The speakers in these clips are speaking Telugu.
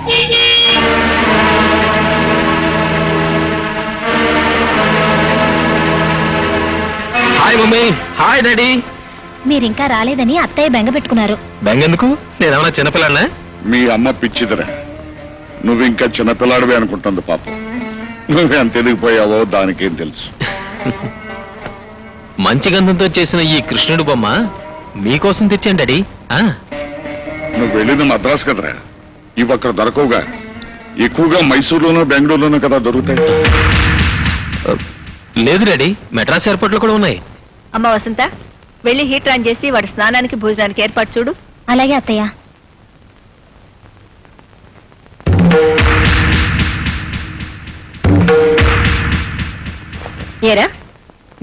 Hi mummy. Hi daddy. మీరింకా రాలేదని అత్తయ్య బెంగ పెట్టుకున్నారు. బెంగెందుకు? నేనేమన్నా చిన్నపిల్లన్నా? మీ అమ్మ పిచ్చిదిరా, నువ్వు ఇంకా చిన్నపిల్లాడివే అనుకుంటుంది పాపం. నువ్వెంత ఎదిగిపోయావో దానికేం తెలుసు. మంచి గంధంతో చేసిన ఈ కృష్ణుడు బొమ్మ మీకోసం తెచ్చాను డాడీ. నువ్వు వెళ్ళింది మద్రాసు కదరా, ఇవి అక్కడ దొరకవుగా. ఎక్కువగా మైసూరులోనూ బెంగళూరులోనూ కదా దొరుకుతాయి. లేదు డాడీ, మెడ్రాస్ ఎయిర్పోర్ట్ లో కూడా ఉన్నాయి. అమ్మ వసంత, వెళ్ళి హీటర్ ఆన్ చేసి వాడి స్నానానికి భోజనానికి ఏర్పాటు చూడు. అలాగే అత్తయ్య. ఏరా,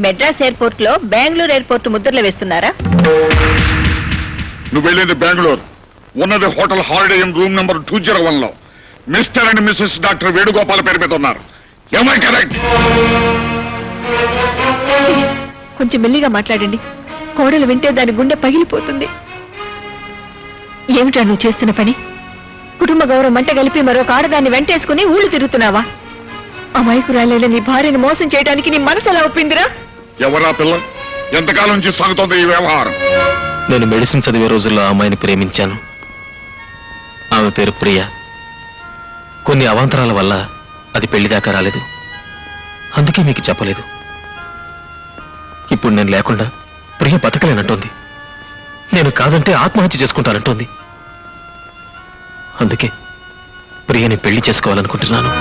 మెడ్రాస్ ఎయిర్పోర్ట్ లో బెంగళూరు ఎయిర్పోర్ట్ ముద్రలు వేస్తున్నారా? నువ్వు వెళ్ళింది బెంగళూరు, ఉన్నది hotel Holiday Inn room number 201 లో. Mister and missus doctor Venugopal పేరు మీద ఉన్నారు. ఏమై కరెక్ట్? ప్లీజ్, కొంచెం మెల్లిగా మాట్లాడండి. కోడలు వింటే దాని గుండె పగిలిపోతుంది. ఏమిటా నువ్వు చేస్తున్న పని? కుటుంబ గౌరవం మంట కలిపి మరొక ఆడదాన్ని వెంటేసుకుని ఊళ్ళు తిరుగుతున్నావా? అమాయకురాలైన నీ భార్యను మోసం చేయడానికి నీ మనసు ఎలా ఒప్పిందిరా? ఎవరా పిల్ల? ఎంతకాలం నుంచి సాగుతోంది ఈ వ్యవహారం? నేను మెడిసిన్ చదివే రోజుల్లో ఆ అమ్మాయిని ప్రేమించాను. ఆమె పేరు ప్రియ. కొన్ని అవాంతరాల వల్ల అది పెళ్లిదాకా రాలేదు. అందుకే మీకు చెప్పలేదు. ఇప్పుడు నేను లేకుండా ప్రియ బతకలేనంటోంది. నేను కాదంటే ఆత్మహత్య చేసుకుంటానంటోంది. అందుకే ప్రియని పెళ్లి చేసుకోవాలనుకుంటున్నాను.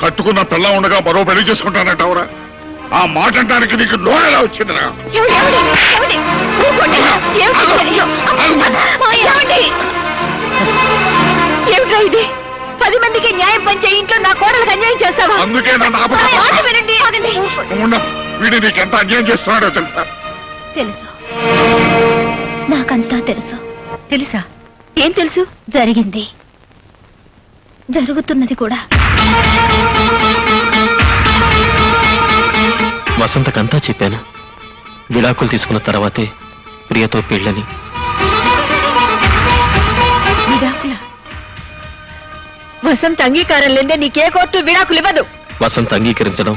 కట్టుకున్న పిల్ల ఉండగా మరో పెళ్లి చేసుకుంటానంటావురా? ఆ మాట అంటానికి నీకు నోరెలా వచ్చిందిరా? ఏమిట్రా ఇది? 10 మందికి న్యాయం పంచే ఇంట్లో నా కోడలకు అన్యాయం చేస్తావా? అందుకే నన్ను వీడు నీకెంత అన్యాయం చేస్తున్నాడో తెలుసా? తెలుసు, నాకంతా తెలుసు. తెలుసా? ఏం తెలుసు? జరిగింది, జరుగుతున్నది కూడా. వసంతకంతా చెప్పాను. విడాకులు తీసుకున్న తర్వాతే ప్రియతో పెళ్ళని. వసంత అంగీకారం లేదే నీకే కోర్టు విడాకులు ఇవ్వదు. వసంత అంగీకరించడం,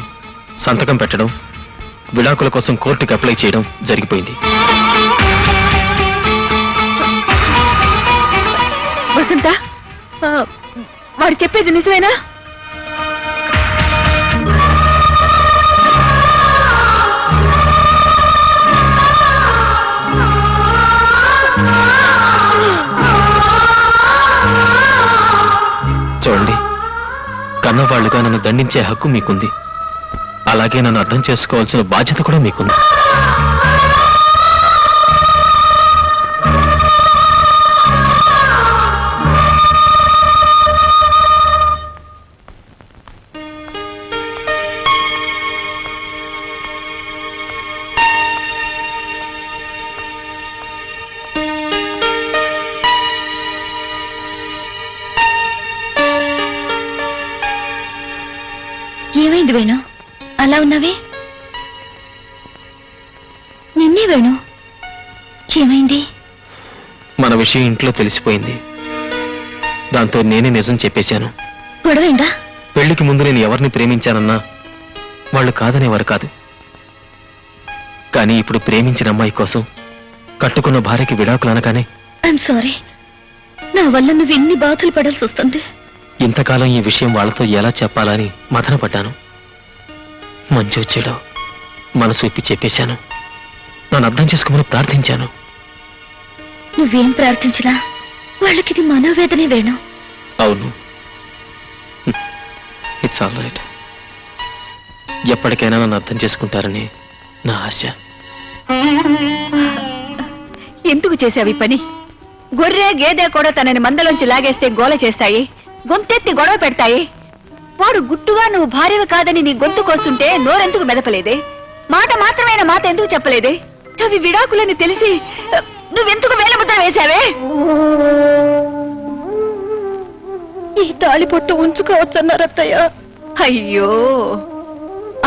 సంతకం పెట్టడం, విడాకుల కోసం కోర్టుకి అప్లై చేయడం జరిగిపోయింది. వసంత, వాడు చెప్పేది నిజమేనా? చూడండి, కన్నవాళ్లుగా నన్ను దండించే హక్కు మీకుంది. అలాగే నన్ను అర్థం చేసుకోవాల్సిన బాధ్యత కూడా మీకుంది. ఏమైంది వేణు, అలా ఉన్నావే? నిన్నే వేణు, ఏమైంది? మన విషయం ఇంట్లో తెలిసిపోయింది. దాంతో నేనే నిజం చెప్పేశాను. గొడవైందా? పెళ్లికి ముందు నేను ఎవరిని ప్రేమించానన్నా వాళ్ళు కాదనేవారు కాదు. కానీ ఇప్పుడు ప్రేమించిన అమ్మాయి కోసం కట్టుకున్న భార్యకి విడాకులు అనగానే ఐఎమ్ సారీ, నా వల్ల నువ్వు ఎన్ని బాధలు పడాల్సి వస్తుంది. ఇంతకాలం ఈ విషయం వాళ్ళతో ఎలా చెప్పాలని మదన పడ్డాను. మంచి వచ్చేలో మనసు విప్పి చెప్పేశాను. నన్ను అర్థం చేసుకోమని ప్రార్థించాను. నువ్వేం ప్రార్థించినా వాళ్ళకిది మనోవేదనే వేణు. అవును, ఇట్స్ ఆల్ రైట్. ఎప్పటికైనా నన్ను అర్థం చేసుకుంటారని నా ఆశ. ఎందుకు చేసావి పని? గొర్రె గేదె కూడా తనని మందలోంచి లాగేస్తే గోల చేస్తాయి, గొంతెత్తి గొడవ పెడతాయి. వాడు గుట్టుగా నువ్వు భార్యవి కాదని నీ గొంతు కోస్తుంటే నోరెందుకు మెదపలేదే? మాట మాత్రమైన మాట ఎందుకు చెప్పలేదే? అవి విడాకులని తెలిసి నువ్వెందుకు వేలముద్ర వేశావే? ఈ తాళిపొట్టు ఉంచుకోవచ్చన్నారు అత్తయ్య. అయ్యో,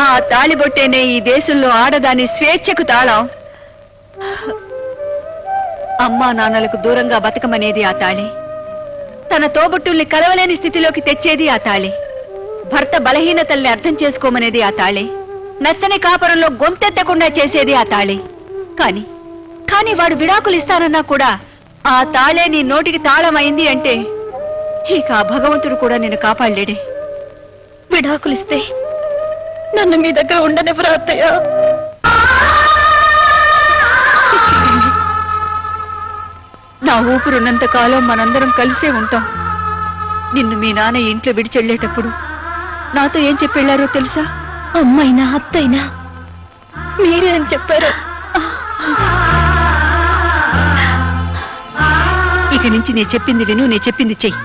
ఆ తాళిబొట్టేనే ఈ దేశంలో ఆడదాని స్వేచ్ఛకు తాళం. అమ్మా నాన్నలకు దూరంగా బతకమనేది ఆ తాళి. తన తోబుట్టుల్ని కలవలేని స్థితిలోకి తెచ్చేది ఆ తాళి. భర్త బలహీనతల్ని అర్థం చేసుకోమనేది ఆ తాళి. నచ్చని కాపురంలో గొంతెత్తకుండా చేసేది ఆ తాళి. కానీ వాడు విడాకులు ఇస్తానన్నా కూడా ఆ తాళే నీ నోటికి తాళమైంది అంటే ఇక ఆ భగవంతుడు కూడా నిన్ను కాపాడలేడే. విడాకులిస్తే నన్ను మీ దగ్గర ఉండనివ్వరా అత్తయ్య? నా ఊపిరున్నంత కాలం మనందరం కలిసే ఉంటాం. నిన్ను మీ నాన్న ఇంట్లో విడిచెళ్ళేటప్పుడు నాతో ఏం చెప్పెళ్లారో తెలుసా? అమ్మైనా అత్తైనా మీరే అని చెప్పారు. ఇక నుంచి నేను చెప్పింది విను, నేను చెప్పింది చెయ్యి.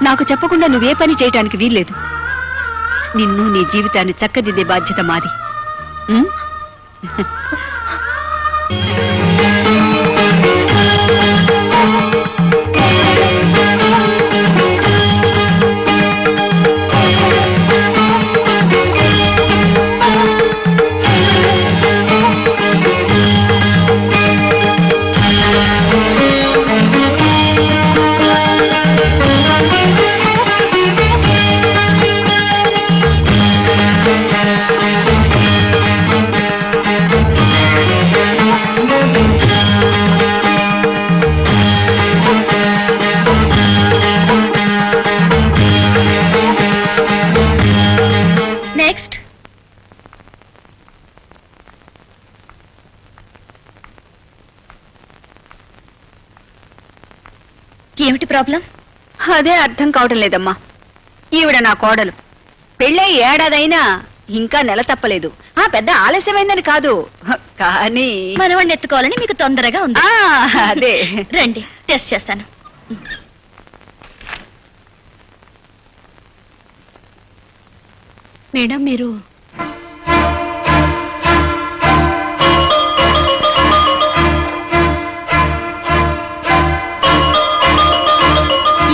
నాకు చెప్పకుండా నువ్వే పని చేయటానికి వీల్లేదు. నిన్ను నీ జీవితాన్ని చక్కదిద్దే బాధ్యత మాది. ఉం? నెక్స్ట్. ఏమిటి ప్రాబ్లం? అదే అర్థం కావటం లేదమ్మా. ఈవిడ నా కోడలు. పెళ్ళై ఏడాదైనా ఇంకా నెల తప్పలేదు. ఆ పెద్ద ఆలస్యమైందని కాదు, కానీ మనవాడిని ఎత్తుకోవాలని మీకు తొందరగా ఉంది. అదే. రండి, టెస్ట్ చేస్తాను. మేడం, మీరు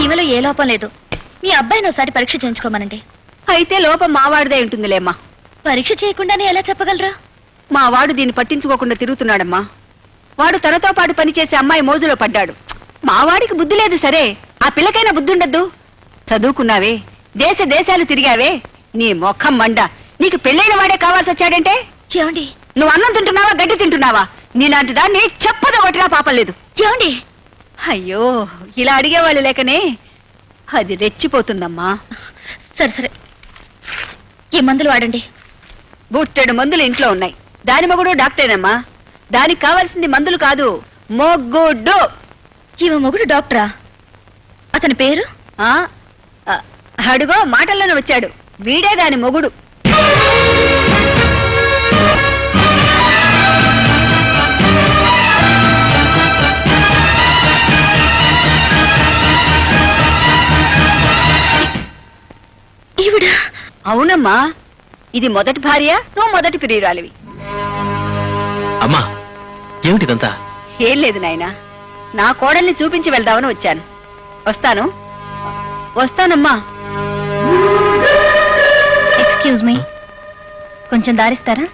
ఈమెలో ఏ లోపం లేదు. మీ అబ్బాయిని ఒకసారి పరీక్ష చేయించుకోమనండి. అయితే లోపం మావాడిదే ఉంటుందిలేమ్మా. పరీక్ష చేయకుండానే ఎలా చెప్పగలరా? మా వాడు దీన్ని పట్టించుకోకుండా తిరుగుతున్నాడమ్మా. వాడు తనతో పాటు పనిచేసే అమ్మాయి మోజులో పడ్డాడు. మా వాడికి బుద్ధి లేదు సరే, ఆ పిల్లకైనా బుద్ధి ఉండద్దు. చదువుకున్నావే, దేశాలు తిరిగావే, నీ మొఖం మండ. నీకు పెళ్ళైన వాడే కావాల్సి వచ్చాడంటే ఏమండి? నువ్వు అన్నం తింటున్నావా, గడ్డి తింటున్నావా? నీలాంటి దాన్ని చెప్పదో కొట్టినా పాపం లేదు. ఏమండి? అయ్యో, ఇలా అడిగేవాళ్ళు లేకనే అది రెచ్చిపోతుందమ్మా. సరే సరే, ఈ మందులు వాడండి. బుట్టెడు మందులు ఇంట్లో ఉన్నాయి. దాని మొగుడు డాక్టరేనమ్మా. దానికి కావాల్సింది మందులు కాదు, మొగ్గుడు. ఈమె మొగుడు డాక్టరా? అతని పేరు? ఆ అడుగో మాటల్లోనే వచ్చాడు. వీడే దాని మొగుడు. ఈవిడ? అవునమ్మా, ఇది మొదటి భార్య, నువ్వు మొదటి ప్రియురాలివి. అమ్మా, ఏమిటిదంతా? ఏం లేదు నాయనా, నా కోడల్ని చూపించి వెళ్దామని వచ్చాను. వస్తానమ్మా. ఎక్స్క్యూజ్ మీ, కొంచెం దారిస్తారా?